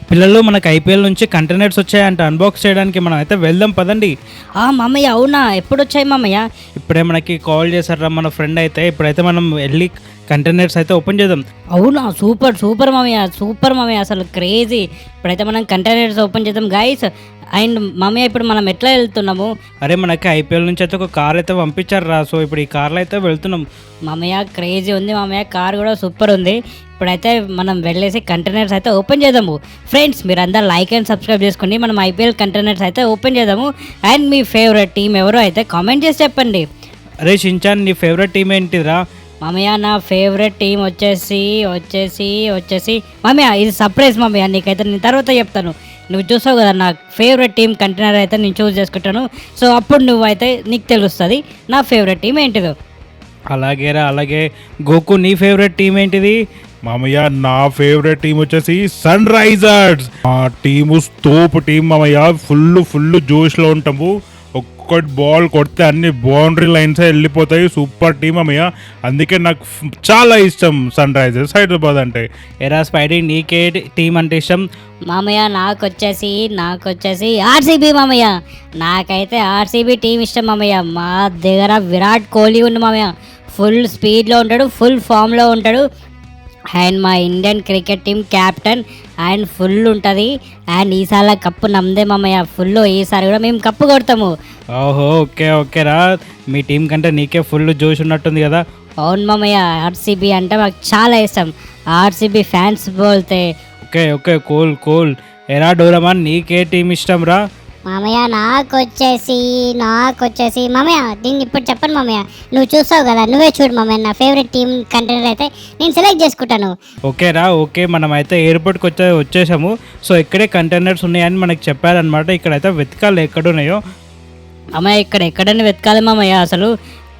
పిల్లలు మనకు ఐపీఎల్ నుంచి కంటైనర్స్ వచ్చాయంట అన్బాక్స్ చేయడానికి. మనం అయితే వెళ్దాం పదండి. మామయ్య అవునా, ఎప్పుడు వచ్చాయి మామయ్య? ఇప్పుడే మనకి కాల్ చేశారా మన ఫ్రెండ్ అయితే. ఇప్పుడైతే మనం వెళ్ళి కంటైనర్స్ అయితే ఓపెన్ చేద్దాం. అవునా, సూపర్ మామయ్య అసలు క్రేజీ. ఇప్పుడైతే మనం కంటైనర్స్ ఓపెన్ చేద్దాం గైస్. అండ్ మామయ్య ఇప్పుడు మనం ఎట్లా వెళ్తున్నాము? అరే మనకి ఐపీఎల్ నుంచి అయితే ఒక కార్ అయితే పంపించారు రా. సో ఇప్పుడు ఈ కార్లో అయితే వెళ్తున్నాం. మామయ్య క్రేజీ ఉంది మామయ్య, కార్ కూడా సూపర్ ఉంది. ఇప్పుడైతే మనం వెళ్ళేసి కంటైనర్స్ అయితే ఓపెన్ చేద్దాము. ఫ్రెండ్స్ మీరు అందరు లైక్ అండ్ సబ్స్క్రైబ్ చేసుకోండి. మనం ఐపీఎల్ కంటైనర్స్ అయితే ఓపెన్ చేద్దాము. అండ్ మీ ఫేవరెట్ టీం ఎవరో అయితే కామెంట్ చేసి చెప్పండి. అరే షించాన్, నీ ఫేవరెట్ టీం ఏంటిరా? మామయ్య నా ఫేవరెట్ టీం వచ్చేసి మామయ్య ఇది సర్ప్రైజ్ మామయ్య, నీకైతే నేను తర్వాత చెప్తాను. నువ్వు చూసావు కదా నా ఫేవరెట్ టీం కంటైనర్ అయితే నేను చూస్ చేసుకుంటాను. సో అప్పుడు నువ్వైతే నీకు తెలుస్తుంది నా ఫేవరెట్ టీం ఏంటిదో. అలాగేరా, అలాగే. గోకు, నీ ఫేవరెట్ టీం ఏంటిది? మామయ్య నా ఫేవరెట్ టీం వచ్చేసి సన్ రైజర్స్. ఆ టీము తోపు టీం మామయ్య. ఫుల్ జోష్లో ఉంటాము. ఒక్కటి బాల్ కొడితే అన్ని బౌండరీ లైన్స్ వెళ్ళిపోతాయి. సూపర్ టీం అమ్మయ్య. అందుకే నాకు చాలా ఇష్టం సన్ రైజర్స్ హైదరాబాద్ అంటే. ఎరా స్పైడీ, నీకే టీం అంటే ఇష్టం? మామయ్య నాకు వచ్చేసి ఆర్సీబీ మామయ్య. నాకైతే ఆర్సీబీ టీం ఇష్టం మామయ్య. మా దగ్గర విరాట్ కోహ్లీ ఉంది మామయ్య. ఫుల్ స్పీడ్లో ఉంటాడు, ఫుల్ ఫామ్లో ఉంటాడు. అండ్ మా Indian cricket team captain and full ఉంటుంది. అండ్ ఈసారి కప్పు నమ్మదే మామయ్య, ఫుల్. ఈసారి కూడా మేము కప్పు కొడతాము. ఓహో, ఓకేరా. మీ టీం కంటే నీకే ఫుల్ జోష్ ఉన్నట్టుంది కదా. అవును మామయ్య, ఆర్సీబీ అంటే మాకు చాలా ఇష్టం. ఆర్సీబీ ఫ్యాన్స్ బోల్తే. Okay, cool. ఎరా డోరమాన్, నీకే టీం ఇష్టం రా? మామయ్య నాకు వచ్చేసి మామయ్య దీన్ని ఇప్పుడు చెప్పను మామయ్య, నువ్వు చూస్తావు కదా, నువ్వే చూడు మామయ్య. నా ఫేవరెట్ టీం కంటైనర్ అయితే నేను సెలెక్ట్ చేసుకుంటాను. ఓకేరా, ఓకే. మనం అయితే ఎయిర్పోర్ట్కి వచ్చేసాము. సో ఇక్కడే కంటైనర్స్ ఉన్నాయని మనకి చెప్పారనమాట. ఇక్కడైతే వెతకాలి ఎక్కడున్నాయో. మామయ్య ఎక్కడని వెతకాలి మామయ్య? అసలు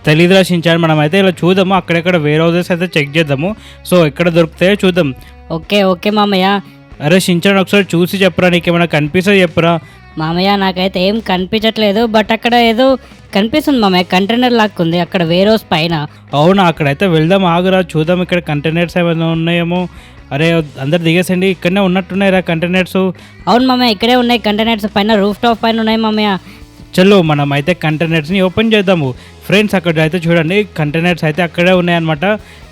తెలీదు రచించారు. మనం అయితే ఇలా చూద్దాము. అక్కడెక్కడ వేర్ హౌసెస్ అయితే చెక్ చేద్దాము. సో ఎక్కడ దొరుకుతాయో చూద్దాం. ఓకే మామయ్య. అరే షించాన్, ఒకసారి చూసి చెప్పరా, నీకేమైనా కనిపిస్తే చెప్పరా. మామయ్య నాకైతే ఏం కనిపించట్లేదు, బట్ అక్కడ ఏదో కనిపిస్తుంది మామయ్య. కంటైనర్ లాక్కుంది అక్కడ వేర్ హౌస్ పైన. అవునా, అక్కడైతే వెళ్దాం, ఆగురా చూద్దాం ఇక్కడ కంటైనర్స్ ఏమైనా ఉన్నాయేమో. అరే అందరు దిగేసండి, ఇక్కడనే ఉన్నట్టున్నాయిరా కంటైనర్స్. అవును మామయ్య, ఇక్కడే ఉన్నాయి కంటైనర్స్, పైన రూఫ్ టాప్ పైన ఉన్నాయి మామయ్య. చలో మనం అయితే కంటైనర్స్ని ఓపెన్ చేద్దాము. ఫ్రెండ్స్ అక్కడ అయితే చూడండి, కంటైనర్స్ అయితే అక్కడే ఉన్నాయన్నమాట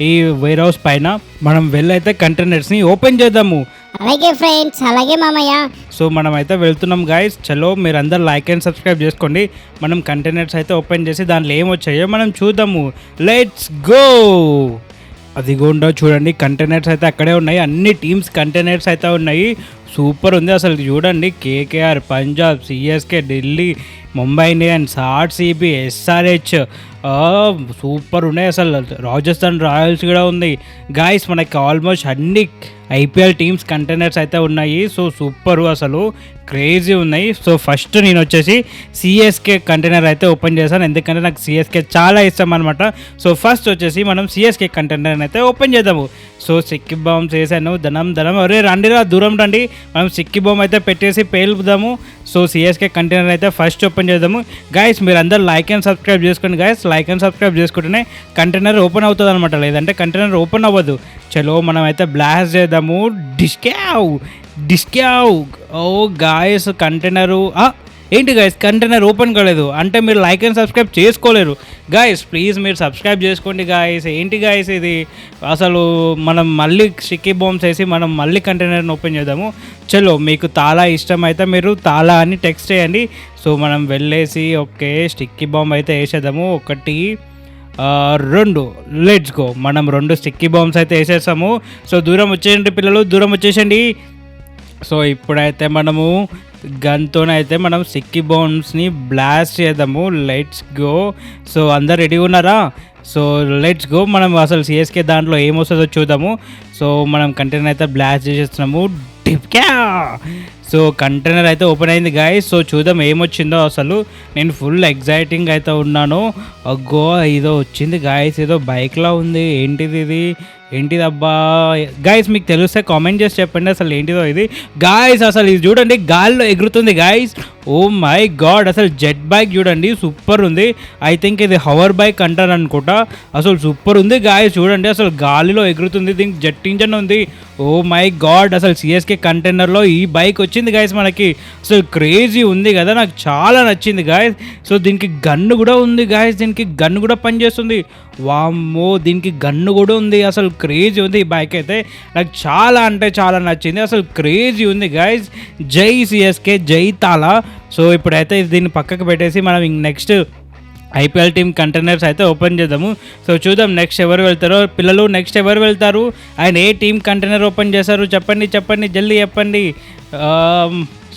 ఈ వేర్ హౌస్ పైన. మనం వెళ్ళైతే కంటైనర్స్ని ఓపెన్ చేద్దాము. అలాగే ఫ్రెండ్స్, అలాగే మామయ్య. సో మనం అయితే వెళ్తున్నాం గాయస్. చలో మీరు అందరు లైక్ అండ్ సబ్స్క్రైబ్ చేసుకోండి. మనం కంటైనర్స్ అయితే ఓపెన్ చేసి దాంట్లో ఏమొచ్చాయో మనం చూద్దాము. Let's go. అదిగోండా చూడండి, కంటైనర్స్ అయితే అక్కడే ఉన్నాయి. అన్ని టీమ్స్ కంటైనర్స్ అయితే ఉన్నాయి. సూపర్ ఉంది అసలు. చూడండి, KKR, Punjab, CSK, Delhi, Mumbai Indians, RCB, SRH, super ఉన్నాయి అసలు. రాజస్థాన్ రాయల్స్ కూడా ఉంది గాయస్. మనకి ఆల్మోస్ట్ అన్ని ఐపీఎల్ టీమ్స్ కంటైనర్స్ అయితే ఉన్నాయి. సో సూపర్ అసలు, క్రేజీ ఉన్నాయి. సో ఫస్ట్ నేను వచ్చేసి సిఎస్కే కంటైనర్ అయితే ఓపెన్ చేశాను, ఎందుకంటే నాకు సిఎస్కే చాలా ఇష్టం అనమాట. సో ఫస్ట్ వచ్చేసి మనం సిఎస్కే కంటైనర్ అయితే ఓపెన్ చేద్దాము. సో సిక్కి బాంబ్ చేశాను, ధనం. అరే రండిరా, దూరం రండి. మనం సిక్కి బాంబ్ అయితే పెట్టేసి పేలుపుదాము. సో సిఎస్కే కంటైనర్ అయితే ఫస్ట్ ఓపెన్ చేద్దాము. గాయస్ మీరు అందరు లైక్ అండ్ సబ్స్క్రైబ్ చేసుకోండి గాయస్. లైక్ అండ్ సబ్స్క్రైబ్ చేసుకుంటేనే కంటైనర్ ఓపెన్ అవుతుంది అనమాట, లేదంటే కంటైనర్ ఓపెన్ అవ్వదు. చలో మనం అయితే బ్లాస్ట్ చేద్దాము. డిస్క్యావ్. ఓ గాయస్, కంటైనరు ఏంటి గాయస్, కంటైనర్ ఓపెన్ కాలేదు అంటే మీరు లైక్ అండ్ సబ్స్క్రైబ్ చేసుకోలేరు. గాయస్ ప్లీజ్ మీరు సబ్స్క్రైబ్ చేసుకోండి గాయస్. ఏంటి గాయస్ ఇది అసలు, మనం మళ్ళీ స్టిక్కీ బాంబ్స్ వేసి మనం మళ్ళీ కంటైనర్ని ఓపెన్ చేద్దాము. చలో మీకు తాళా ఇష్టం అయితే మీరు తాళా అని టెక్స్ట్ చేయండి. సో మనం వెళ్ళేసి ఓకే స్టిక్కీ బాంబ్ అయితే వేసేద్దాము. 1 2 లెట్స్ గో. మనం 2 స్టిక్కీ బాంబ్స్ అయితే వేసేసాము. సో దూరం వచ్చేయండి పిల్లలు, దూరం వచ్చేసండి. సో ఇప్పుడైతే మనము గన్తోనైతే మనం స్టిక్కీ బాంబ్స్ని బ్లాస్ట్ చేద్దాము. Let's go. సో అందరు రెడీ ఉన్నారా? So let's go. మనం అసలు సిఎస్కే దాంట్లో ఏమొస్తుందో చూద్దాము. సో మనం కంటైనర్ అయితే బ్లాస్ట్ చేసేస్తున్నాము. డిప్క్యా. సో కంటైనర్ అయితే ఓపెన్ అయింది గాయస్. సో చూద్దాం ఏమొచ్చిందో అసలు. నేను ఫుల్ ఎగ్జైటింగ్ అయితే ఉన్నాను. అగ్గో ఏదో వచ్చింది గాయస్, ఏదో బైక్లా ఉంది. ఏంటిది అబ్బా గాయస్, మీకు తెలిస్తే కామెంట్ చేసి చెప్పండి అసలు ఏంటిదో ఇది. గాయస్ అసలు ఇది చూడండి, గాల్లో ఎగురుతుంది గాయస్. ఓ మై గాడ్, అసలు జెట్ బైక్ చూడండి సూపర్ ఉంది. ఐ థింక్ ఇది హవర్ బైక్ అంటారు అనుకుంటా. అసలు సూపర్ ఉంది గాయస్, చూడండి అసలు గాలిలో ఎగురుతుంది, దీనికి జెట్ ఇంజన్ ఉంది. ఓ మై గాడ్, అసలు సిఎస్కే కంటైనర్లో ఈ బైక్ వచ్చింది గాయస్ మనకి. అసలు క్రేజీ ఉంది కదా, నాకు చాలా నచ్చింది గాయస్. సో దీనికి గన్ను కూడా ఉంది గాయస్, దీనికి గన్ను కూడా పనిచేస్తుంది. వామ్మో, దీనికి గన్ను కూడా ఉంది. అసలు క్రేజీ ఉంది ఈ బైక్ అయితే, నాకు చాలా అంటే చాలా నచ్చింది. అసలు క్రేజీ ఉంది గాయస్. జై సిఎస్కే, జై తాలా. సో ఇప్పుడైతే దీన్ని పక్కకు పెట్టేసి మనం నెక్స్ట్ ఐపీఎల్ టీమ్ కంటైనర్స్ అయితే ఓపెన్ చేద్దాము. సో చూద్దాం నెక్స్ట్ ఎవరు వెళ్తారో. పిల్లలు నెక్స్ట్ ఎవరు వెళ్తారు and A team container open చేశారు చెప్పండి జల్దీ చెప్పండి.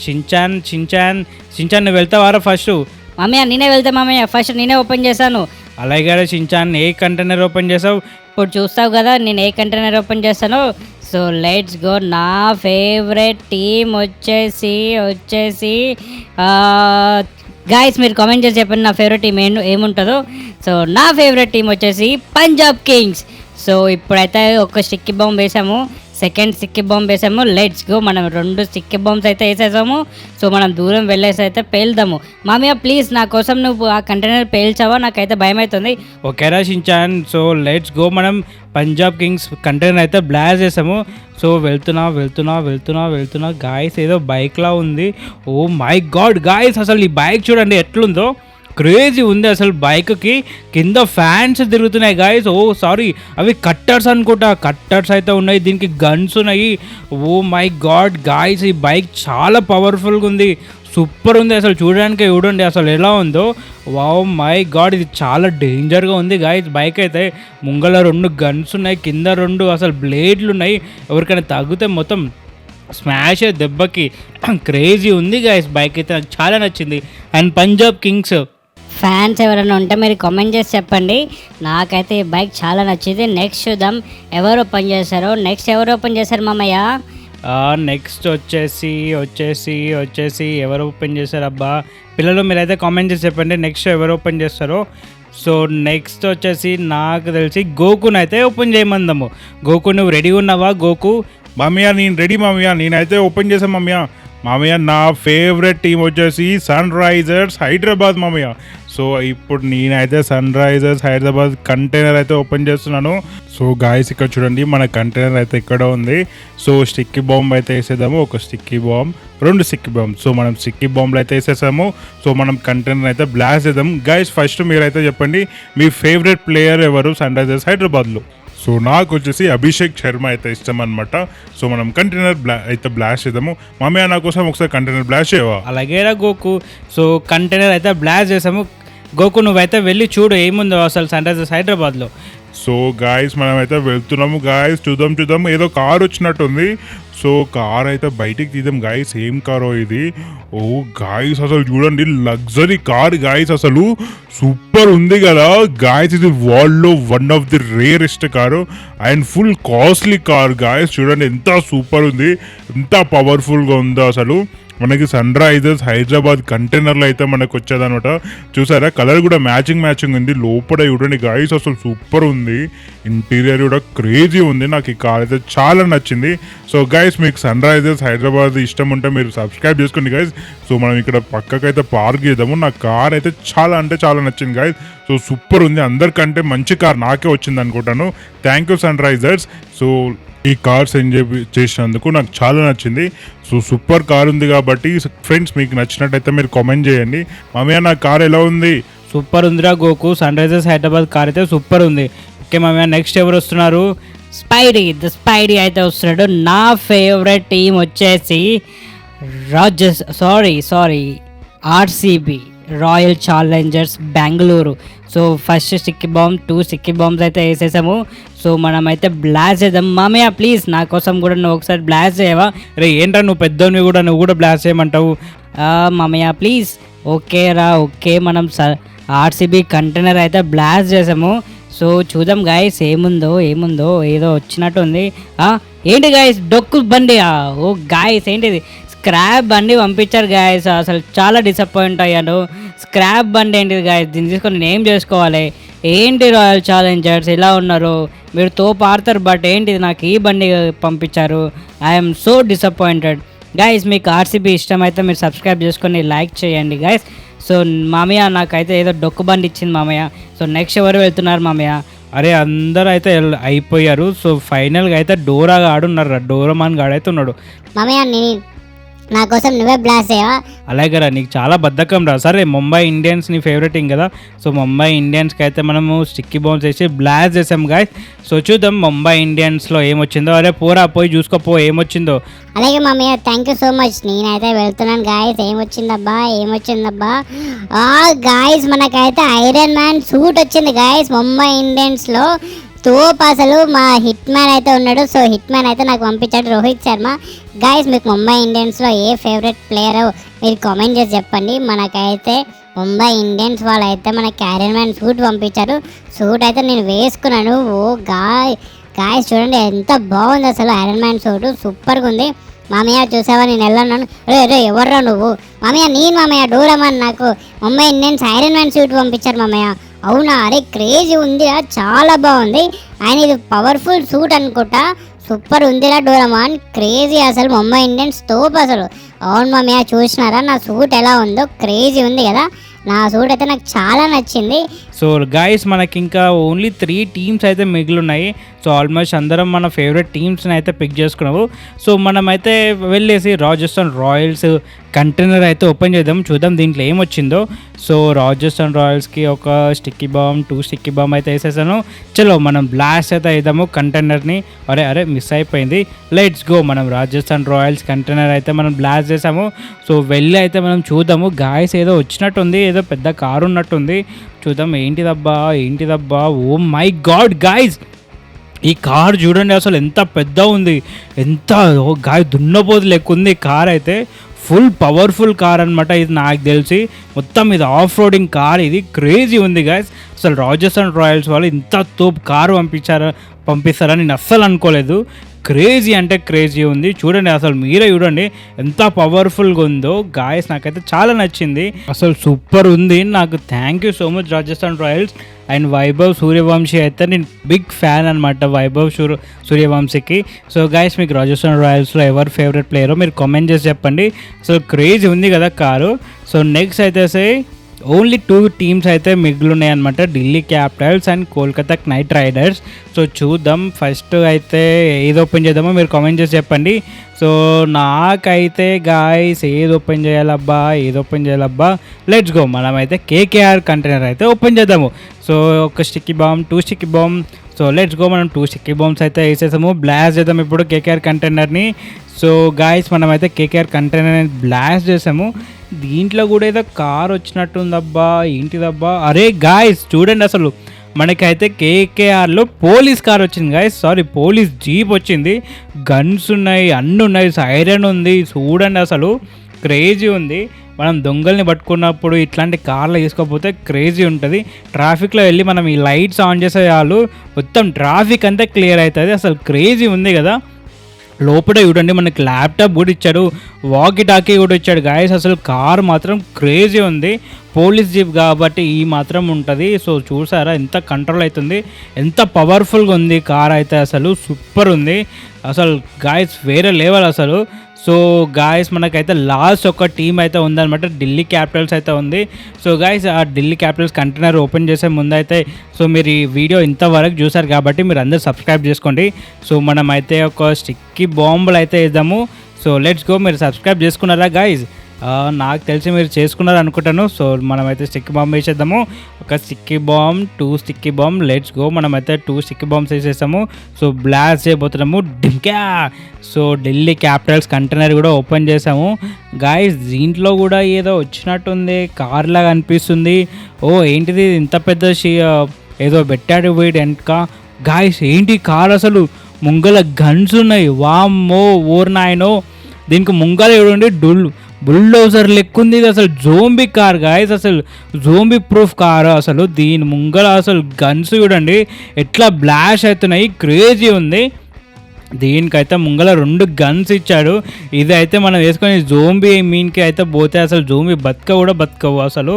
షించాన్ నువ్వు వెళ్తావారా ఫస్ట్? మామయ్య నేనే వెళ్తా మామయ్య, ఫస్ట్ నేనే ఓపెన్ చేశాను. అలాగే షించాన్ ఏ కంటైనర్ ఓపెన్ చేసావు? ఇప్పుడు చూస్తావు కదా నేను ఏ కంటైనర్ ఓపెన్ చేస్తానో. So let's go. నా ఫేవరెట్ టీం వచ్చేసి గాయస్ మీరు కామెంట్ చేసి చెప్పండి నా ఫేవరెట్ టీం ఏముంటుందో. సో నా ఫేవరెట్ టీం వచ్చేసి పంజాబ్ కింగ్స్. సో ఇప్పుడైతే ఒక స్టిక్కీ బాంబ్ వేసాము, సెకండ్ స్టిక్కీ బాంబ్ వేసాము. Let's go. మనం 2 స్టిక్కీ బాంబ్స్ అయితే వేసేసాము. సో మనం దూరం వెళ్ళేసి అయితే పేల్దాము. మామయ్య ప్లీజ్ నా కోసం నువ్వు ఆ కంటైనర్ పేల్చావా, నాకైతే భయం అవుతుంది. ఓకేరా షించాన్, సో లెట్స్ గో. మనం పంజాబ్ కింగ్స్ కంటైనర్ అయితే బ్లాస్ట్ చేసాము. సో వెళ్తున్నా గాయస్, ఏదో బైక్లా ఉంది. ఓ మై గాడ్ గాయస్, అసలు ఈ బైక్ చూడండి ఎట్లుందో, క్రేజీ ఉంది. అసలు బైక్కి కింద ఫ్యాన్స్ తిరుగుతున్నాయి గాయస్. ఓ సారీ, అవి కట్టర్స్ అనుకుంటా, కట్టర్స్ అయితే ఉన్నాయి, దీనికి గన్స్ ఉన్నాయి. ఓ మై గాడ్ గాయస్, ఈ బైక్ చాలా పవర్ఫుల్గా ఉంది, సూపర్ ఉంది. అసలు చూడండి అసలు ఎలా ఉందో. వావ్ మై గాడ్, ఇది చాలా డేంజర్గా ఉంది గాయస్ బైక్ అయితే. ముంగల 2 గన్స్ ఉన్నాయి, కింద 2 అసలు బ్లేడ్లు ఉన్నాయి, ఎవరికైనా తగ్గితే మొత్తం స్మాష్ దెబ్బకి. క్రేజీ ఉంది గాయస్ బైక్ అయితే, నాకు చాలా నచ్చింది. అండ్ పంజాబ్ కింగ్స్ ఫ్యాన్స్ ఎవరైనా ఉంటే మీరు కామెంట్ చేసి చెప్పండి. నాకైతే ఈ బైక్ చాలా నచ్చింది. నెక్స్ట్ చూద్దాం ఎవరు ఓపెన్ చేశారో. నెక్స్ట్ ఎవరు ఓపెన్ చేశారు మామయ్య? నెక్స్ట్ వచ్చేసి ఎవరు ఓపెన్ చేశారు అబ్బా? పిల్లలు మీరైతే కామెంట్ చేసి చెప్పండి నెక్స్ట్ ఎవరు ఓపెన్ చేస్తారో. సో నెక్స్ట్ వచ్చేసి నాకు తెలిసి గోకుని అయితే ఓపెన్ చేయమందాము. గోకు నువ్వు రెడీ ఉన్నావా గోకు? మామయ్య నేను రెడీ మామయ్య, నేనైతే ఓపెన్ చేశాను మామయ్య. నా ఫేవరెట్ టీం వచ్చేసి సన్ రైజర్స్ హైదరాబాద్ మామయ్య. సో ఇప్పుడు నేనైతే సన్ రైజర్స్ హైదరాబాద్ కంటైనర్ అయితే ఓపెన్ చేస్తున్నాను. సో గాయస్ ఇక్కడ చూడండి మన కంటైనర్ అయితే ఇక్కడ ఉంది. సో స్టిక్కీ బాంబ్ అయితే వేసేద్దాము, ఒక sticky bomb, 2 sticky bomb. So మనం స్టిక్కీ బాంబ్లు అయితే వేసేసాము. సో మనం కంటైనర్ అయితే బ్లాస్ట్ చేద్దాం. గాయస్ ఫస్ట్ మీరైతే చెప్పండి మీ ఫేవరెట్ ప్లేయర్ ఎవరు సన్ రైజర్స్ హైదరాబాద్లో? సో నాకు వచ్చేసి అభిషేక్ శర్మ అయితే ఇష్టం అనమాట. సో మనం కంటైనర్ అయితే బ్లాస్ట్ చేద్దాము. మామయ్య నా కోసం ఒకసారి కంటైనర్ బ్లాస్ట్ చేయవా? అలాగేరా గోకు. సో కంటైనర్ అయితే బ్లాస్ట్ చేసాము. గోకు నువ్వైతే వెళ్ళి చూడు ఏముందో అసలు సన్ రైజర్స్ హైదరాబాద్లో. సో గాయస్ మనమైతే వెళ్తున్నాము గాయస్, చూద్దాం ఏదో కార్ వచ్చినట్టుంది. సో కార్ అయితే బయటికి తీద్దాం గాయస్, ఏం కారో ఇది. ఓ గాయస్ అసలు చూడండి లగ్జరీ కార్ గాయస్, అసలు సూపర్ ఉంది కదా గాయస్. ఇది వరల్డ్లో 1 of the rarest car and full costly car guys. చూడండి ఎంత సూపర్ ఉంది, ఎంత పవర్ఫుల్గా ఉందో అసలు. మనకి సన్ రైజర్స్ హైదరాబాద్ కంటైనర్లో అయితే మనకు వచ్చేదనమాట. చూసారా కలర్ కూడా మ్యాచింగ్ ఉంది. లోపల చూడండి గాయస్ అసలు సూపర్ ఉంది, ఇంటీరియర్ కూడా క్రేజీ ఉంది. నాకు ఈ కార్ అయితే చాలా నచ్చింది. సో గైస్ మీకు సన్ రైజర్స్ హైదరాబాద్ ఇష్టం ఉంటే మీరు సబ్స్క్రైబ్ చేసుకోండి గైస్. సో మనం ఇక్కడ పక్కకైతే పార్క్ చేద్దాము. నా కార్ అయితే చాలా అంటే చాలా నచ్చింది గైస్. సో సూపర్ ఉంది, అందరికంటే మంచి కార్ నాకే వచ్చింది అనుకుంటాను. Thank you Sunrisers. So ఈ కార్స్ ఎంజాయ్ చేసినందుకు నాకు చాలా నచ్చింది. సో సూపర్ కార్ ఉంది కాబట్టి ఫ్రెండ్స్ మీకు నచ్చినట్టయితే మీరు కామెంట్ చేయండి. మామయ్య నా కార్ ఎలా ఉంది? సూపర్ ఉందిరా గోకు, సన్ రైజర్స్ హైదరాబాద్ కార్ అయితే సూపర్ ఉంది. ఓకే మామయ్య నెక్స్ట్ ఎవరు వస్తున్నారు? స్పైడీ అయితే వస్తున్నాడు. నా ఫేవరెట్ టీం వచ్చేసి RCB Royal Challengers Bengaluru. So first sticky bomb 2 sticky bombs అయితే వేసేసాము. సో మనమైతే బ్లాస్ట్ చేద్దాం. మామయ్య ప్లీజ్ నా కోసం కూడా నువ్వు ఒకసారి బ్లాస్ట్ చేయవా? రే ఏంట్రా నువ్వు పెద్దోనివి కూడా, నువ్వు కూడా బ్లాస్ట్ చేయమంటావు? మామయ్య ప్లీజ్. ఓకే మనం ఆర్సీబీ కంటైనర్ అయితే బ్లాస్ట్ చేసాము. సో చూద్దాం గాయస్ ఏముందో ఏదో వచ్చినట్టు ఉంది. ఏంటి గాయస్ డొక్కు బండి? ఓ గాయస్ ఏంటిది స్క్రాప్ బండి పంపించారు గాయస్. అసలు చాలా డిసప్పాయింట్ అయ్యాను. స్క్రాప్ బండి ఏంటిది గాయస్, దీన్ని తీసుకొని నేను ఏం చేసుకోవాలి? ఏంటి రాయల్ ఛాలెంజర్స్ ఇలా ఉన్నారు, మీరు తోపు ఆడతారు బట్ ఏంటిది నాకు ఈ బండి పంపించారు. ఐఎమ్ సో డిసప్పాయింటెడ్ గైస్ మీకు ఆర్సీబీ ఇష్టం అయితే మీరు సబ్స్క్రైబ్ చేసుకొని లైక్ చేయండి గైస్. సో మామయ్య నాకైతే ఏదో డొక్కు బండి ఇచ్చింది మామయ్య. సో నెక్స్ట్ ఎవరు వెళ్తున్నారు మామయ్య? అరే అందరూ అయితే అయిపోయారు. సో ఫైనల్గా అయితే డోరా ఆడున్నారు, డోరామాన్ గాడు అయితే ఉన్నాడు. మామయ్య నా కోసం నువ్వే బ్లాస్ట్ చేయవా? అలాగే రా, నీకు చాలా బద్ధకం రా. సరే ముంబై ఇండియన్స్ నీ ఫేవరెట్ టీం కదా. సో ముంబై ఇండియన్స్కి అయితే మనము స్టిక్కీ బౌన్స్ వేసి బ్లాస్ట్ చేసాం గాయస్. సో చూద్దాం ముంబై ఇండియన్స్లో ఏమొచ్చిందో. అరే పోరా పోయి చూసుకోపో ఏమొచ్చిందో. అలాగే మామయ్య థ్యాంక్ యూ సో మచ్. నేనైతే వెళ్తున్నాను గాయస్. ఏమొచ్చిందబ్బా గాయస్, మనకైతే ఐరన్ మ్యాన్ సూట్ వచ్చింది గాయస్ ముంబై ఇండియన్స్లో. తోపు అసలు మా హిట్ మ్యాన్ అయితే ఉన్నాడు. సో హిట్ మ్యాన్ అయితే నాకు పంపించాడు రోహిత్ శర్మ. గాయస్ మీకు ముంబై ఇండియన్స్లో ఏ ఫేవరెట్ ప్లేయర్ మీరు కామెంట్ చేసి చెప్పండి. మనకైతే ముంబై ఇండియన్స్ వాళ్ళు అయితే మనకి ఐరన్ మ్యాన్ సూట్ పంపించారు. సూట్ అయితే నేను వేసుకున్నాను. ఓ గాయస్ చూడండి ఎంత బాగుంది అసలు ఐరన్ మ్యాన్ సూట్, సూపర్గా ఉంది. మామయ్య చూసావా నేను వెళ్ళన్నాను. రే ఎవర్రా నువ్వు? మామయ్య నేను మామయ్య డోరామాన్. నాకు Mumbai Indians iron man suit పంపించారు మామయ్య. అవునా? అరే క్రేజీ ఉందిరా, చాలా బాగుంది. ఆయన ఇది పవర్ఫుల్ సూట్ అనుకుంటా. సూపర్ ఉందిరా డోరామాన్, క్రేజీ అసలు ముంబై ఇండియన్స్ తోపు అసలు. అవును మామయ్య చూసినారా నా సూట్ ఎలా ఉందో? క్రేజీ ఉంది కదా నా సూట్ అయితే, నాకు చాలా నచ్చింది. సో గాయస్ మనకి ఇంకా ఓన్లీ 3 టీమ్స్ అయితే మిగిలిన్నాయి. సో ఆల్మోస్ట్ అందరం మన ఫేవరెట్ టీమ్స్ని అయితే పిక్ చేసుకున్నాము. సో మనమైతే వెళ్ళేసి రాజస్థాన్ రాయల్స్ కంటైనర్ అయితే ఓపెన్ చేద్దాం, చూద్దాం దీంట్లో ఏమొచ్చిందో. సో రాజస్థాన్ రాయల్స్కి ఒక స్టిక్కీ బాంబ్ 2 స్టిక్కీ బాంబ్ అయితే వేసేసాను. చలో మనం బ్లాస్ట్ అయితే వేద్దాము కంటైనర్ని. అరే మిస్ అయిపోయింది. Let's go. మనం రాజస్థాన్ రాయల్స్ కంటైనర్ అయితే మనం బ్లాస్ట్ చేసాము. సో వెళ్ళి అయితే మనం చూద్దాము. గాయస్ ఏదో వచ్చినట్టుంది, ఏదో పెద్ద కారు ఉన్నట్టుంది. చూద్దాం ఏంటిదబ్బా. ఓ మై గాడ్ గాయ్స్, ఈ కార్ చూడండి అసలు ఎంత పెద్ద ఉంది, ఎంత గాయ దున్నపోతు లెక్క ఉంది. కార్ అయితే ఫుల్ పవర్ఫుల్ కార్ అనమాట ఇది. నాకు తెలిసి మొత్తం ఇది ఆఫ్ రోడింగ్ కార్, ఇది క్రేజీ ఉంది గాయస్. అసలు రాజస్థాన్ రాయల్స్ వాళ్ళు ఇంత తోపు కారు పంపిస్తారని నేను అస్సలు అనుకోలేదు. క్రేజీ అంటే క్రేజీ ఉంది. చూడండి అసలు మీరే చూడండి ఎంత పవర్ఫుల్గా ఉందో గాయస్. నాకైతే చాలా నచ్చింది, అసలు సూపర్ ఉంది. నాకు thank you so much Rajasthan Royals and Vaibhav Suryavanshi అయితే నేను బిగ్ ఫ్యాన్ అనమాట వైభవ్ సూర్యవంశీకి. సో గాయస్ మీకు రాజస్థాన్ రాయల్స్లో ఎవరు ఫేవరెట్ ప్లేయరో మీరు కామెంట్ చేసి చెప్పండి. అసలు క్రేజీ ఉంది కదా కారు. సో నెక్స్ట్ అయితే ఓన్లీ 2 టీమ్స్ అయితే మిగిలినాయి అనమాట, Delhi Capitals and Kolkata night riders. So చూద్దాం ఫస్ట్ అయితే ఏది ఓపెన్ చేద్దామో మీరు కామెంట్ చేసి చెప్పండి. సో నాకైతే గాయస్ ఏది ఓపెన్ చేయాలబ్బా లెట్స్ గో. మనమైతే కేకేఆర్ కంటైనర్ అయితే ఓపెన్ చేద్దాము. సో ఒక sticky bomb 2 sticky bomb. So let's go. మనం 2 స్టిక్కీ బాంబ్స్ అయితే వేసేసాము. బ్లాస్ట్ చేద్దాం ఇప్పుడు కేకేఆర్ కంటైనర్ని. సో గాయస్ మనమైతే కేకేఆర్ కంటైనర్ని బ్లాస్ట్ చేసాము. దీంట్లో కూడా ఏదో కార్ వచ్చినట్టుందబ్బా, ఏంటిదబ్బా. అరే గాయస్ చూడండి అసలు మనకైతే కేకేఆర్లో పోలీస్ కార్ వచ్చింది గాయస్, పోలీస్ జీప్ వచ్చింది. గన్స్ ఉన్నాయి, అన్నీ ఉన్నాయి, సైరన్ ఉంది. చూడండి అసలు క్రేజీ ఉంది. మనం దొంగల్ని పట్టుకున్నప్పుడు ఇట్లాంటి కార్లు తీసుకోకపోతే క్రేజీ ఉంటుంది. ట్రాఫిక్లో వెళ్ళి మనం ఈ లైట్స్ ఆన్ చేసే వాళ్ళు మొత్తం ట్రాఫిక్ అంతా క్లియర్ అవుతుంది. అసలు క్రేజీ ఉంది కదా. లోపల చూడండి మనకి ల్యాప్టాప్ కూడా ఇచ్చాడు, వాకీ టాకీ కూడా ఇచ్చాడు గాయస్. అసలు కార్ మాత్రం క్రేజీ ఉంది. పోలీస్ జీప్ కాబట్టి ఈ మాత్రం ఉంటుంది. సో చూసారా ఎంత కంట్రోల్ అవుతుంది, ఎంత పవర్ఫుల్గా ఉంది కార్ అయితే. అసలు సూపర్ ఉంది అసలు గాయస్, వేరే లెవెల్ అసలు. సో గాయస్ మనకైతే లాస్ట్ ఒక టీం అయితే ఉందన్నమాట, ఢిల్లీ క్యాపిటల్స్ అయితే ఉంది. సో గాయస్ ఆ ఢిల్లీ క్యాపిటల్స్ కంటైనర్ ఓపెన్ చేసే ముందైతే సో మీరు ఈ వీడియో ఇంతవరకు చూసారు కాబట్టి మీరు అందరూ సబ్స్క్రైబ్ చేసుకోండి. సో మనమైతే ఒక స్టిక్కీ బాంబులు అయితే వేద్దాము. So let's go. మీరు సబ్స్క్రైబ్ చేసుకున్నారా గాయస్? నాకు తెలిసి మీరు చేసుకున్నారు అనుకుంటాను. సో మనమైతే స్టిక్కీ బాంబ్ వేసేద్దాము. ఒక sticky bomb 2 sticky bomb. Let's go. మనమైతే 2 స్టిక్కీ బాంబ్స్ వేసేసాము. సో బ్లాస్ట్ చేయబోతున్నాము. డింకా. సో ఢిల్లీ క్యాపిటల్స్ కంటైనర్ కూడా ఓపెన్ చేసాము గాయస్. దీంట్లో కూడా ఏదో వచ్చినట్టుంది, కార్ లాగా అనిపిస్తుంది. ఓ ఏంటిది ఇంత పెద్ద ఏదో పెట్టాడు వీడు వెనక గాయస్. ఏంటి కార్ అసలు ముంగల గన్స్ ఉన్నాయి. వామ్మో ఓర్ నాయనో. దీనికి ముంగల చూడండి బుల్డోజర్ లెక్కుంది. ఇది అసలు జోంబీ కార్ గాయస్, అసలు జోంబీ ప్రూఫ్ కార్. అసలు దీని ముంగల అసలు గన్స్ చూడండి ఎట్లా బ్లాష్ అవుతున్నాయి, క్రేజీ ఉంది. దీనికైతే ముంగల 2 గన్స్ ఇచ్చాడు. ఇది అయితే మనం వేసుకొని జోంబీ మీన్కి అయితే పోతే అసలు జోంబీ బతకవు అసలు.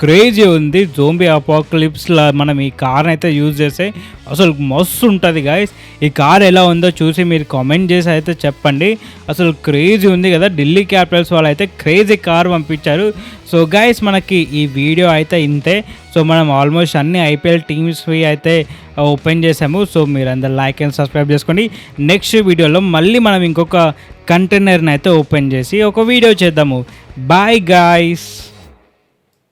క్రేజీ ఉంది. జోంబీ అపోకలిప్స్లో మనం ఈ కార్ని అయితే యూజ్ చేస్తే అసలు మస్తు ఉంటుంది గాయస్. ఈ కార్ ఎలా ఉందో చూసి మీరు కామెంట్ చేసి అయితే చెప్పండి. అసలు క్రేజీ ఉంది కదా. ఢిల్లీ క్యాపిటల్స్ వాళ్ళు అయితే క్రేజీ కార్ పంపించారు. సో గైస్ మనకి ఈ వీడియో అయితే ఇంతే. సో మనం ఆల్మోస్ట్ అన్ని ఐపీఎల్ టీమ్స్వి అయితే ఓపెన్ చేసాము. సో మీరు అందరు లైక్ అండ్ సబ్స్క్రైబ్ చేసుకోండి. నెక్స్ట్ వీడియోలో మళ్ళీ మనం ఇంకొక కంటైనర్ని అయితే ఓపెన్ చేసి ఒక వీడియో చేద్దాము. Bye guys.